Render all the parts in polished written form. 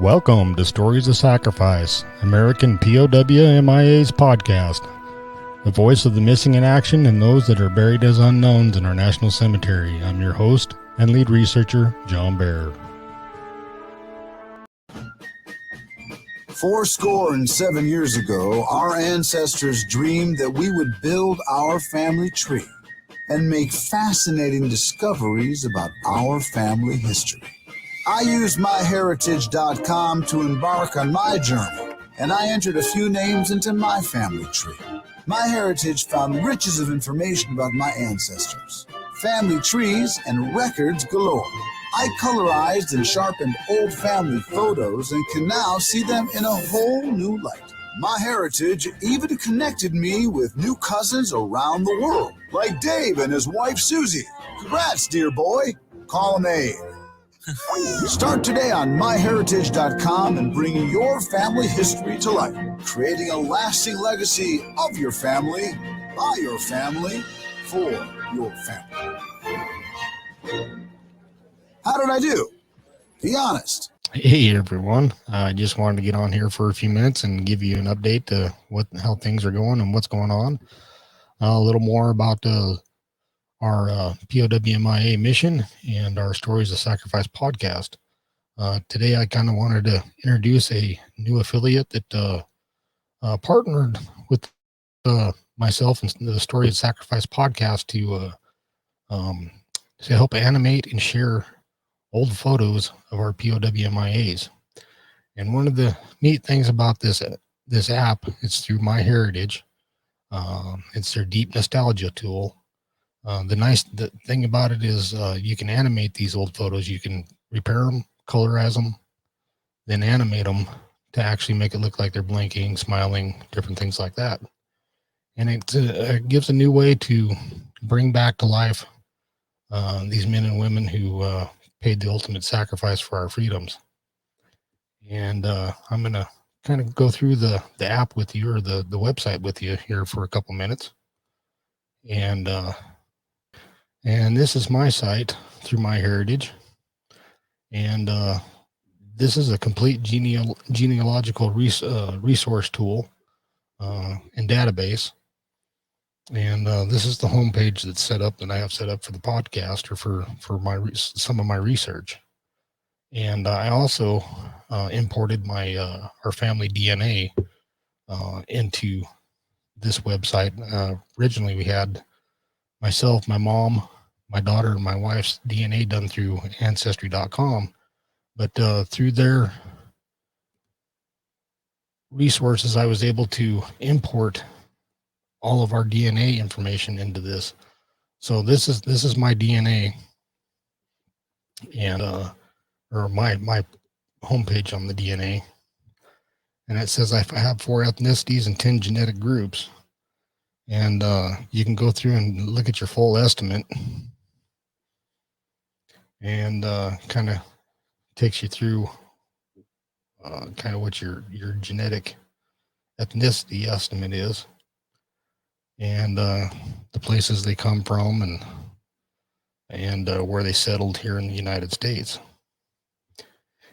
Welcome to Stories of Sacrifice, American POW-MIA's podcast, the voice of the missing in action and those that are buried as unknowns in our national cemetery. I'm your host and lead researcher, John Bear. 77 years ago, our ancestors dreamed that we would build our family tree and make fascinating discoveries about our family history. I used MyHeritage.com to embark on my journey, and I entered a few names into my family tree. MyHeritage found riches of information about my ancestors, family trees, and records galore. I colorized and sharpened old family photos and can now see them in a whole new light. MyHeritage even connected me with new cousins around the world, like Dave and his wife Susie. Congrats, dear boy. Call him Abe. Start today on MyHeritage.com and bring your family history to life, creating a lasting legacy of your family, by your family, for your family. How did I do? Be honest. Hey everyone, I just wanted to get on here for a few minutes and give you an update to how things are going and what's going on. A little more about our POW-MIA mission and our Stories of Sacrifice podcast. Today I kind of wanted to introduce a new affiliate that partnered with myself and the Stories of Sacrifice podcast to help animate and share old photos of our POW-MIAs. And one of the neat things about this app, it's through MyHeritage. It's their deep nostalgia tool. The thing about it is you can animate these old photos. You can repair them, colorize them, then animate them to actually make it look like they're blinking, smiling, different things like that. And it gives a new way to bring back to life these men and women who paid the ultimate sacrifice for our freedoms. And I'm going to kind of go through the app with you, or the website with you here for a couple minutes. And this is my site through MyHeritage. And this is a complete genealogical resource tool and database. And this is the homepage that's set up, that I have set up for the podcast, or for some of my research. And I also imported my our family DNA into this website. Originally, we had myself, my mom, my daughter, and my wife's DNA done through Ancestry.com. But through their resources, I was able to import all of our DNA information into this. So this is my DNA, and or my homepage on the DNA, and it says I have 4 ethnicities and 10 genetic groups. And you can go through and look at your full estimate, and kind of takes you through kind of what your genetic ethnicity estimate is, and the places they come from, and where they settled here in the United States.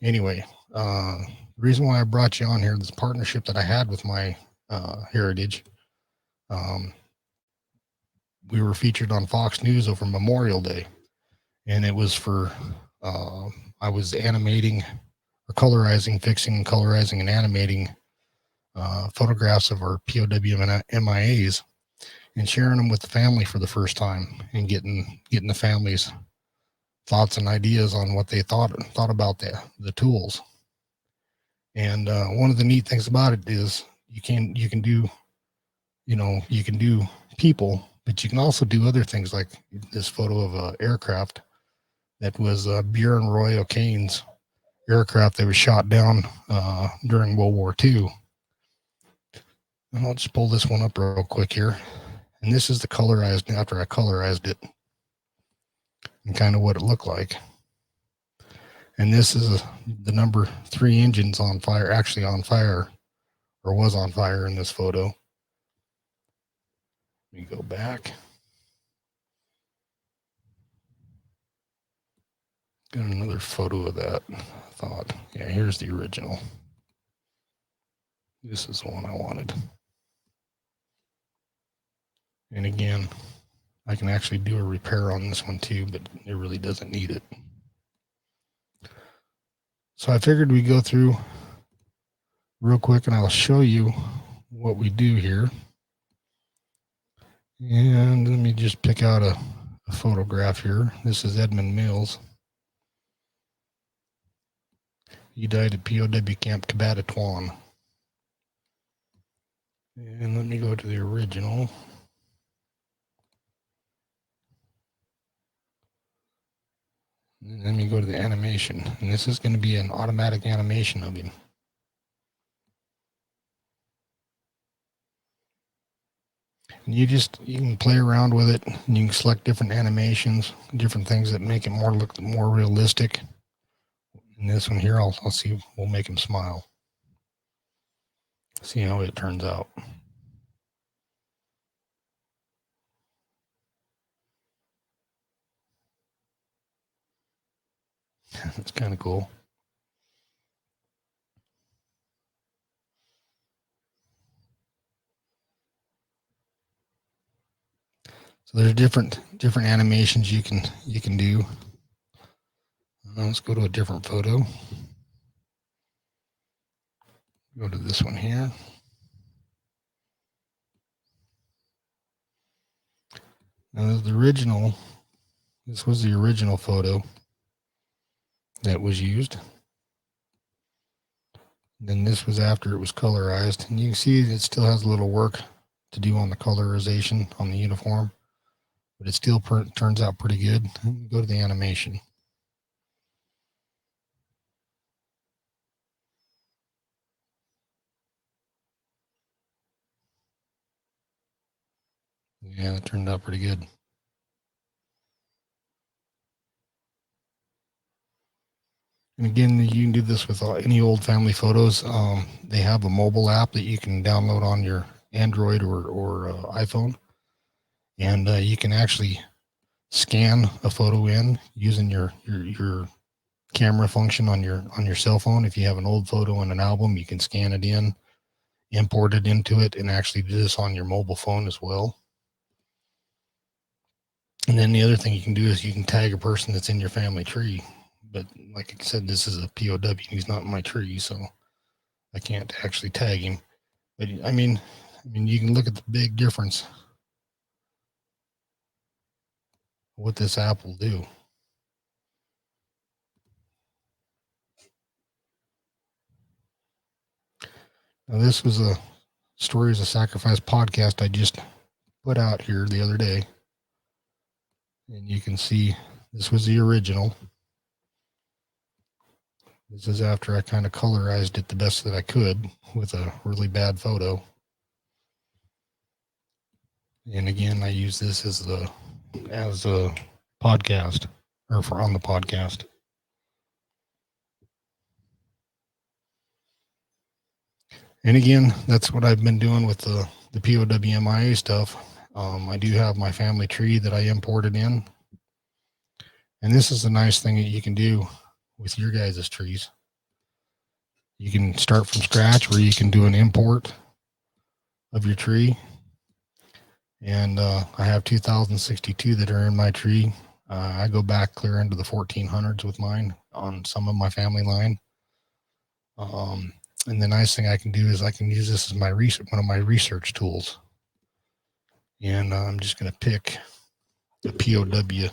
Anyway, the reason why I brought you on here, this partnership that I had with my Heritage. We were featured on Fox News over Memorial Day, and it was for I was animating or fixing, colorizing, and animating photographs of our POW-MIAs and sharing them with the family for the first time, and getting the family's thoughts and ideas on what they thought about the tools. And one of the neat things about it is you can do people, but you can also do other things, like this photo of an aircraft that was Buren Roy O'Kane's aircraft that was shot down during World War II. And I'll just pull this one up real quick here. And this is the colorized, after I colorized it, and kind of what it looked like. And this is the number 3 engines on fire, actually on fire, or was on fire in this photo. Let me go back. Got another photo of that. I thought, yeah, here's the original. This is the one I wanted. And again, I can actually do a repair on this one too, but it really doesn't need it. So I figured we'd go through real quick and I'll show you what we do here. And let me just pick out a photograph here. This is Edmund Mills. He died at POW Camp Cabatatuan. And let me go to the original. And let me go to the animation. And this is going to be an automatic animation of him. And you can play around with it, and you can select different animations, different things that make it look more realistic. In this one here, I'll see, we'll make him smile. See how it turns out. It's kind of cool. So there's different animations you can do. Let's go to a different photo. Go to this one here. Now the original, this was the original photo that was used. Then this was after it was colorized, and you can see it still has a little work to do on the colorization on the uniform, but it still turns out pretty good. Go to the animation. Yeah, it turned out pretty good. And again, you can do this with any old family photos. They have a mobile app that you can download on your Android or iPhone, and you can actually scan a photo in using your camera function on your cell phone. If you have an old photo in an album, you can scan it in, import it into it, and actually do this on your mobile phone as well. And then the other thing you can do is you can tag a person that's in your family tree. But like I said, this is a POW. He's not in my tree, so I can't actually tag him. But I mean, you can look at the big difference. What this app will do. Now, this was a Stories of Sacrifice podcast I just put out here the other day. And you can see this was the original. This is after I kind of colorized it the best that I could with a really bad photo. And again, I use this as a podcast, or for on the podcast. And again, that's what I've been doing with the POW-MIA stuff. I do have my family tree that I imported in. And this is a nice thing that you can do with your guys' trees. You can start from scratch, where you can do an import of your tree. And I have 2062 that are in my tree. I go back clear into the 1400s with mine on some of my family line. And the nice thing I can do is I can use this as my one of my research tools. And I'm just going to pick the POW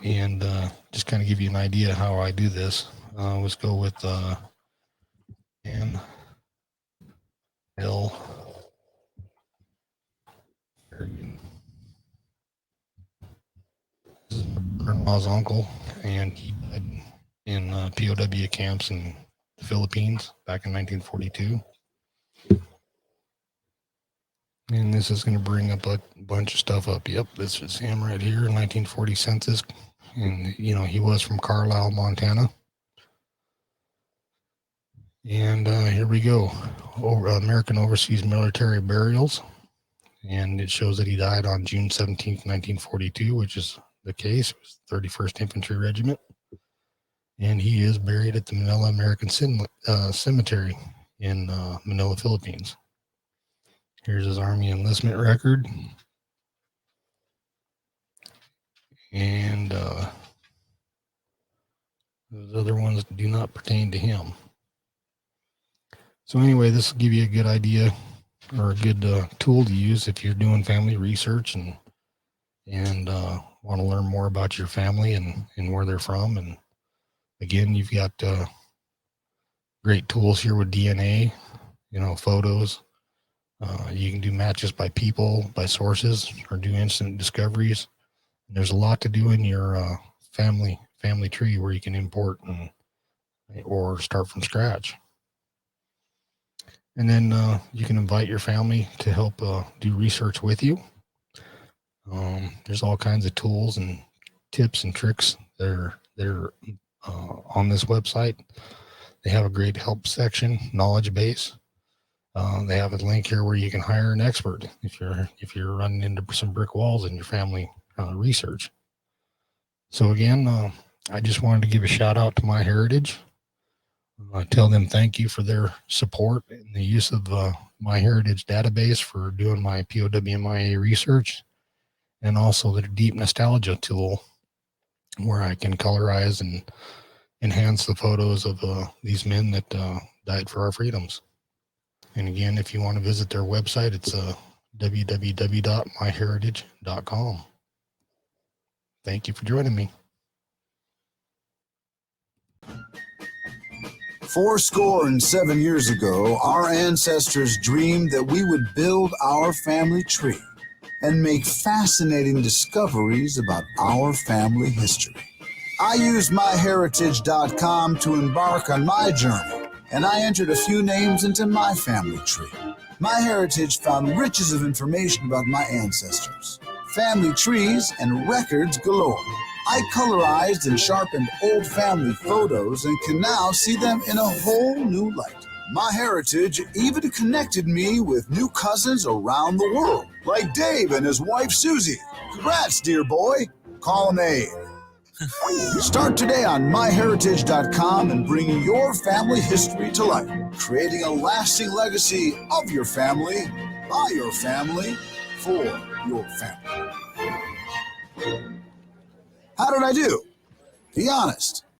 and just kind of give you an idea how I do this. Let's go with L. Grandma's uncle, and he died in POW camps in the Philippines back in 1942. And this is going to bring up a bunch of stuff up. Yep, this is him right here, 1940 census. And, you know, he was from Carlisle, Montana. And here we go. American Overseas Military Burials. And it shows that he died on June 17th, 1942, which is the case. It was 31st Infantry Regiment. and he is buried at the Manila American Cemetery in Manila, Philippines. Here's his Army enlistment record. And those other ones do not pertain to him. So anyway, this will give you a good idea or a good tool to use if you're doing family research and want to learn more about your family and where they're from. And again, you've got great tools here with DNA, photos. You can do matches by people, by sources, or do instant discoveries. And there's a lot to do in your family tree where you can import or start from scratch. And then you can invite your family to help do research with you. There's all kinds of tools and tips and tricks that are on this website. They have a great help section, knowledge base. They have a link here where you can hire an expert if you're running into some brick walls in your family research. So again, I just wanted to give a shout out to MyHeritage. Tell them thank you for their support and the use of MyHeritage database for doing my POW-MIA research, and also the deep nostalgia tool where I can colorize and enhance the photos of these men that died for our freedoms. And again, if you want to visit their website, it's www.myheritage.com. Thank you for joining me. 77 years ago, our ancestors dreamed that we would build our family tree and make fascinating discoveries about our family history. I used MyHeritage.com to embark on my journey, and I entered a few names into my family tree. MyHeritage found riches of information about my ancestors, family trees, and records galore. I colorized and sharpened old family photos and can now see them in a whole new light. MyHeritage even connected me with new cousins around the world, like Dave and his wife Susie. Congrats, dear boy. Call him Abe. Start today on MyHeritage.com and bring your family history to life, creating a lasting legacy of your family, by your family, for your family. How did I do? Be honest.